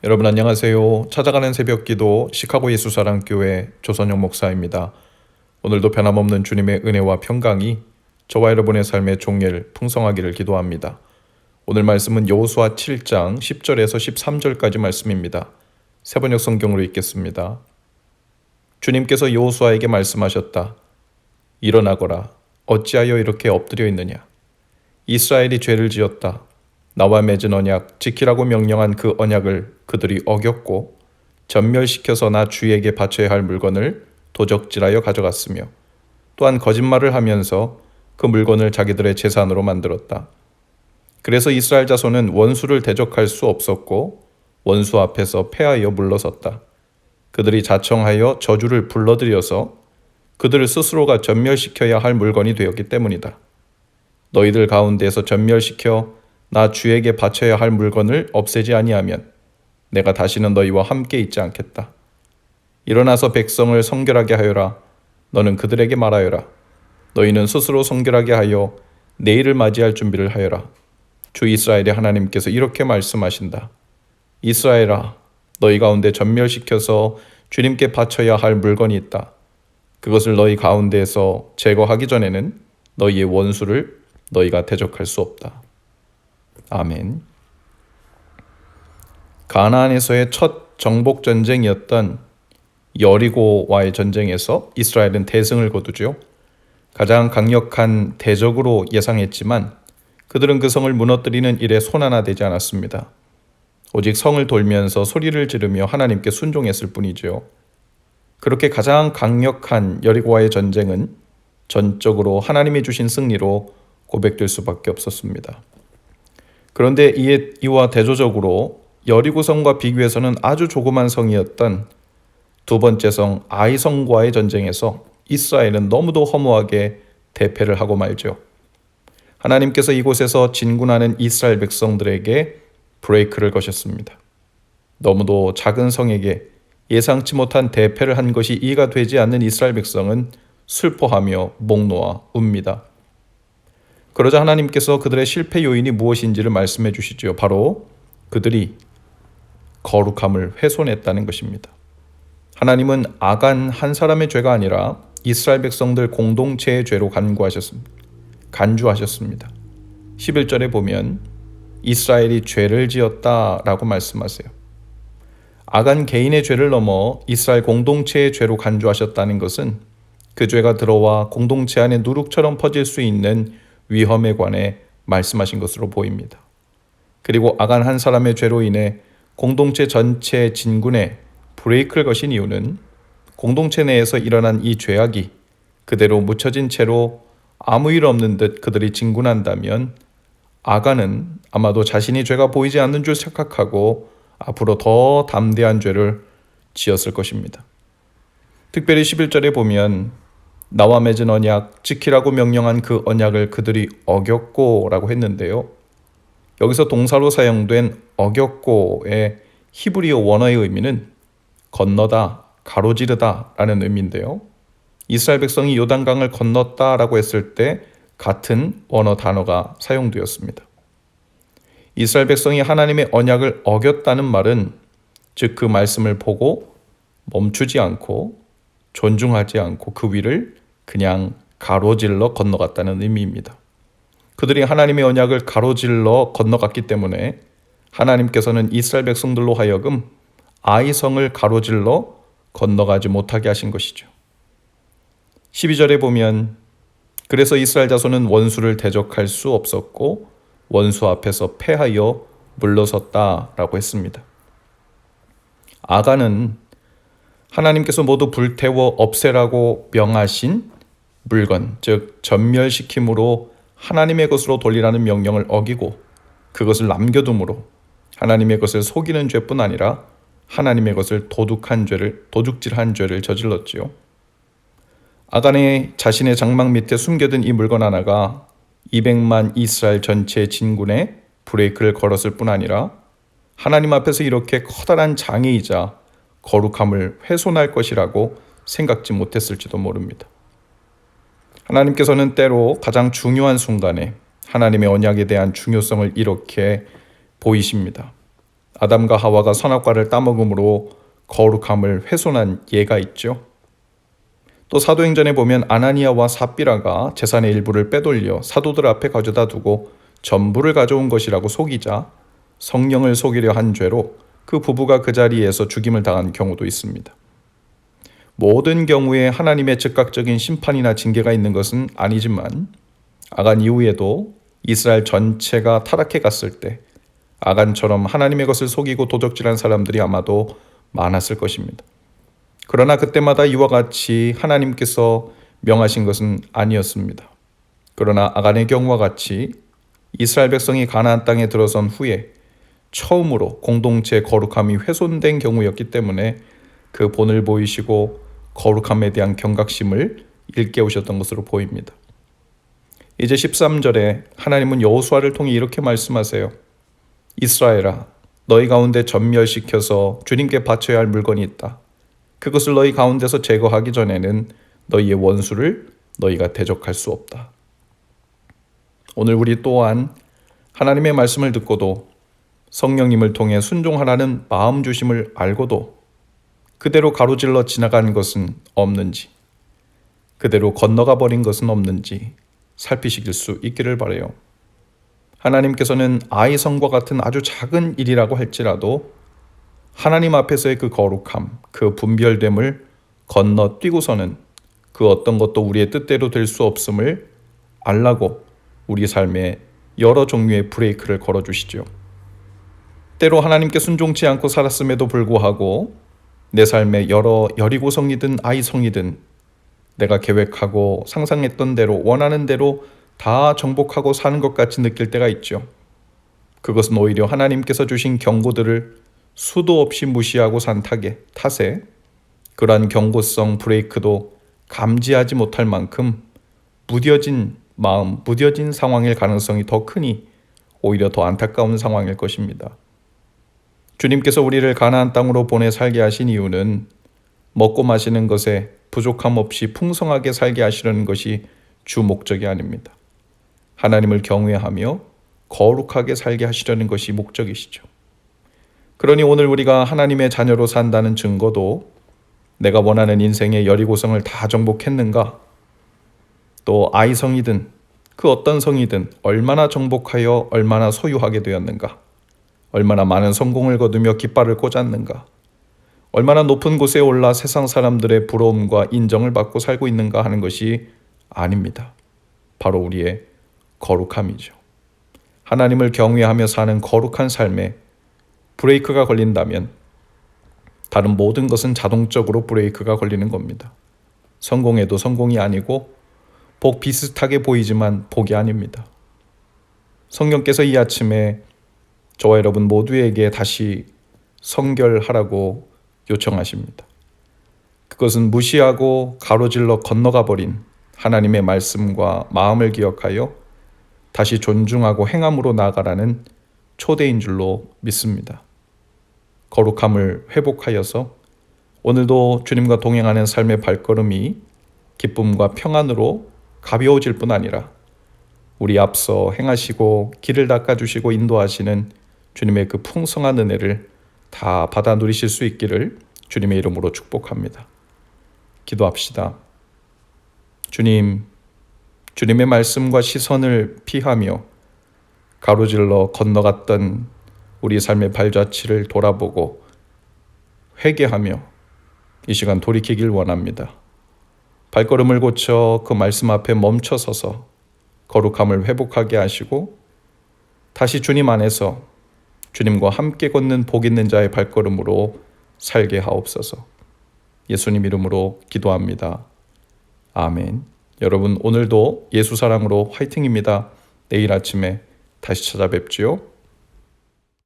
여러분 안녕하세요. 찾아가는 새벽기도 시카고 예수사랑교회 조선영 목사입니다. 오늘도 변함없는 주님의 은혜와 평강이 저와 여러분의 삶의 종일 풍성하기를 기도합니다. 오늘 말씀은 여호수아 7장 10절에서 13절까지 말씀입니다. 새번역 성경으로 읽겠습니다. 주님께서 여호수아에게 말씀하셨다. 일어나거라. 어찌하여 이렇게 엎드려 있느냐. 이스라엘이 죄를 지었다. 나와 맺은 언약, 지키라고 명령한 그 언약을 그들이 어겼고 전멸시켜서 나 주에게 바쳐야 할 물건을 도적질하여 가져갔으며 또한 거짓말을 하면서 그 물건을 자기들의 재산으로 만들었다. 그래서 이스라엘 자손은 원수를 대적할 수 없었고 원수 앞에서 패하여 물러섰다. 그들이 자청하여 저주를 불러들여서 그들을 스스로가 전멸시켜야 할 물건이 되었기 때문이다. 너희들 가운데에서 전멸시켜 나 주에게 바쳐야 할 물건을 없애지 아니하면 내가 다시는 너희와 함께 있지 않겠다. 일어나서 백성을 성결하게 하여라. 너는 그들에게 말하여라. 너희는 스스로 성결하게 하여 내일을 맞이할 준비를 하여라. 주 이스라엘의 하나님께서 이렇게 말씀하신다. 이스라엘아, 너희 가운데 전멸시켜서 주님께 바쳐야 할 물건이 있다. 그것을 너희 가운데에서 제거하기 전에는 너희의 원수를 너희가 대적할 수 없다. 아멘. 가나안에서의 첫 정복 전쟁이었던 여리고와의 전쟁에서 이스라엘은 대승을 거두죠. 가장 강력한 대적으로 예상했지만 그들은 그 성을 무너뜨리는 일에 손 하나 대지 않았습니다. 오직 성을 돌면서 소리를 지르며 하나님께 순종했을 뿐이죠. 그렇게 가장 강력한 여리고와의 전쟁은 전적으로 하나님이 주신 승리로 고백될 수밖에 없었습니다. 그런데 이와 대조적으로 여리고 성과 비교해서는 아주 조그만 성이었던 두 번째 성 아이성과의 전쟁에서 이스라엘은 너무도 허무하게 대패를 하고 말죠. 하나님께서 이곳에서 진군하는 이스라엘 백성들에게 브레이크를 거셨습니다. 너무도 작은 성에게 예상치 못한 대패를 한 것이 이해가 되지 않는 이스라엘 백성은 슬퍼하며 목 놓아 웁니다. 그러자 하나님께서 그들의 실패 요인이 무엇인지를 말씀해 주시죠. 바로 그들이 거룩함을 훼손했다는 것입니다. 하나님은 아간 한 사람의 죄가 아니라 이스라엘 백성들 공동체의 죄로 간주하셨습니다. 11절에 보면 이스라엘이 죄를 지었다라고 말씀하세요. 아간 개인의 죄를 넘어 이스라엘 공동체의 죄로 간주하셨다는 것은 그 죄가 들어와 공동체 안에 누룩처럼 퍼질 수 있는 위험에 관해 말씀하신 것으로 보입니다. 그리고 아간 한 사람의 죄로 인해 공동체 전체 진군에 브레이크를 거신 이유는 공동체 내에서 일어난 이 죄악이 그대로 묻혀진 채로 아무 일 없는 듯 그들이 진군한다면 아간은 아마도 자신이 죄가 보이지 않는 줄 착각하고 앞으로 더 담대한 죄를 지었을 것입니다. 특별히 11절에 보면 나와 맺은 언약, 지키라고 명령한 그 언약을 그들이 어겼고 라고 했는데요. 여기서 동사로 사용된 어겼고의 히브리어 원어의 의미는 건너다, 가로지르다 라는 의미인데요. 이스라엘 백성이 요단강을 건넜다 라고 했을 때 같은 원어 단어가 사용되었습니다. 이스라엘 백성이 하나님의 언약을 어겼다는 말은 즉 그 말씀을 보고 멈추지 않고 존중하지 않고 그 위를 그냥 가로질러 건너갔다는 의미입니다. 그들이 하나님의 언약을 가로질러 건너갔기 때문에 하나님께서는 이스라엘 백성들로 하여금 아이성을 가로질러 건너가지 못하게 하신 것이죠. 12절에 보면 그래서 이스라엘 자손은 원수를 대적할 수 없었고 원수 앞에서 패하여 물러섰다라고 했습니다. 아간은 하나님께서 모두 불태워 없애라고 명하신 물건, 즉 전멸시킴으로 하나님의 것으로 돌리라는 명령을 어기고 그것을 남겨둠으로 하나님의 것을 속이는 죄뿐 아니라 하나님의 것을 도둑질한 죄를 저질렀지요. 아간의 자신의 장막 밑에 숨겨둔 이 물건 하나가 200만 이스라엘 전체 진군에 브레이크를 걸었을 뿐 아니라 하나님 앞에서 이렇게 커다란 장애이자 거룩함을 훼손할 것이라고 생각지 못했을지도 모릅니다. 하나님께서는 때로 가장 중요한 순간에 하나님의 언약에 대한 중요성을 이렇게 보이십니다. 아담과 하와가 선악과를 따먹음으로 거룩함을 훼손한 예가 있죠. 또 사도행전에 보면 아나니아와 삽비라가 재산의 일부를 빼돌려 사도들 앞에 가져다 두고 전부를 가져온 것이라고 속이자 성령을 속이려 한 죄로 그 부부가 그 자리에서 죽임을 당한 경우도 있습니다. 모든 경우에 하나님의 즉각적인 심판이나 징계가 있는 것은 아니지만 아간 이후에도 이스라엘 전체가 타락해 갔을 때 아간처럼 하나님의 것을 속이고 도적질한 사람들이 아마도 많았을 것입니다. 그러나 그때마다 이와 같이 하나님께서 명하신 것은 아니었습니다. 그러나 아간의 경우와 같이 이스라엘 백성이 가나안 땅에 들어선 후에 처음으로 공동체의 거룩함이 훼손된 경우였기 때문에 그 본을 보이시고 거룩함에 대한 경각심을 일깨우셨던 것으로 보입니다. 이제 13절에 하나님은 여호수아를 통해 이렇게 말씀하세요. 이스라엘아, 너희 가운데 전멸시켜서 주님께 바쳐야 할 물건이 있다. 그것을 너희 가운데서 제거하기 전에는 너희의 원수를 너희가 대적할 수 없다. 오늘 우리 또한 하나님의 말씀을 듣고도 성령님을 통해 순종하라는 마음 주심을 알고도 그대로 가로질러 지나간 것은 없는지, 그대로 건너가 버린 것은 없는지 살피실 수 있기를 바라요. 하나님께서는 아이성과 같은 아주 작은 일이라고 할지라도 하나님 앞에서의 그 거룩함, 그 분별됨을 건너뛰고서는 그 어떤 것도 우리의 뜻대로 될 수 없음을 알라고 우리 삶에 여러 종류의 브레이크를 걸어주시죠. 때로 하나님께 순종치 않고 살았음에도 불구하고 내 삶에 여러 여리고성이든 아이성이든 내가 계획하고 상상했던 대로 원하는 대로 다 정복하고 사는 것 같이 느낄 때가 있죠. 그것은 오히려 하나님께서 주신 경고들을 수도 없이 무시하고 산 탓에 그러한 경고성 브레이크도 감지하지 못할 만큼 무뎌진 마음, 무뎌진 상황일 가능성이 더 크니 오히려 더 안타까운 상황일 것입니다. 주님께서 우리를 가나안 땅으로 보내 살게 하신 이유는 먹고 마시는 것에 부족함 없이 풍성하게 살게 하시려는 것이 주 목적이 아닙니다. 하나님을 경외하며 거룩하게 살게 하시려는 것이 목적이시죠. 그러니 오늘 우리가 하나님의 자녀로 산다는 증거도 내가 원하는 인생의 여리고성을 다 정복했는가? 또 아이성이든 그 어떤 성이든 얼마나 정복하여 얼마나 소유하게 되었는가? 얼마나 많은 성공을 거두며 깃발을 꽂았는가? 얼마나 높은 곳에 올라 세상 사람들의 부러움과 인정을 받고 살고 있는가 하는 것이 아닙니다. 바로 우리의 거룩함이죠. 하나님을 경외하며 사는 거룩한 삶에 브레이크가 걸린다면 다른 모든 것은 자동적으로 브레이크가 걸리는 겁니다. 성공해도 성공이 아니고 복 비슷하게 보이지만 복이 아닙니다. 성령께서 이 아침에 저와 여러분 모두에게 다시 성결하라고 요청하십니다. 그것은 무시하고 가로질러 건너가 버린 하나님의 말씀과 마음을 기억하여 다시 존중하고 행함으로 나아가라는 초대인 줄로 믿습니다. 거룩함을 회복하여서 오늘도 주님과 동행하는 삶의 발걸음이 기쁨과 평안으로 가벼워질 뿐 아니라 우리 앞서 행하시고 길을 닦아주시고 인도하시는 주님의 그 풍성한 은혜를 다 받아 누리실 수 있기를 주님의 이름으로 축복합니다. 기도합시다. 주님, 주님의 말씀과 시선을 피하며 가로질러 건너갔던 우리 삶의 발자취를 돌아보고 회개하며 이 시간 돌이키길 원합니다. 발걸음을 고쳐 그 말씀 앞에 멈춰서서 거룩함을 회복하게 하시고 다시 주님 안에서 주님과 함께 걷는 복 있는 자의 발걸음으로 살게 하옵소서. 예수님 이름으로 기도합니다. 아멘. 여러분 오늘도 예수 사랑으로 화이팅입니다. 내일 아침에 다시 찾아뵙지요.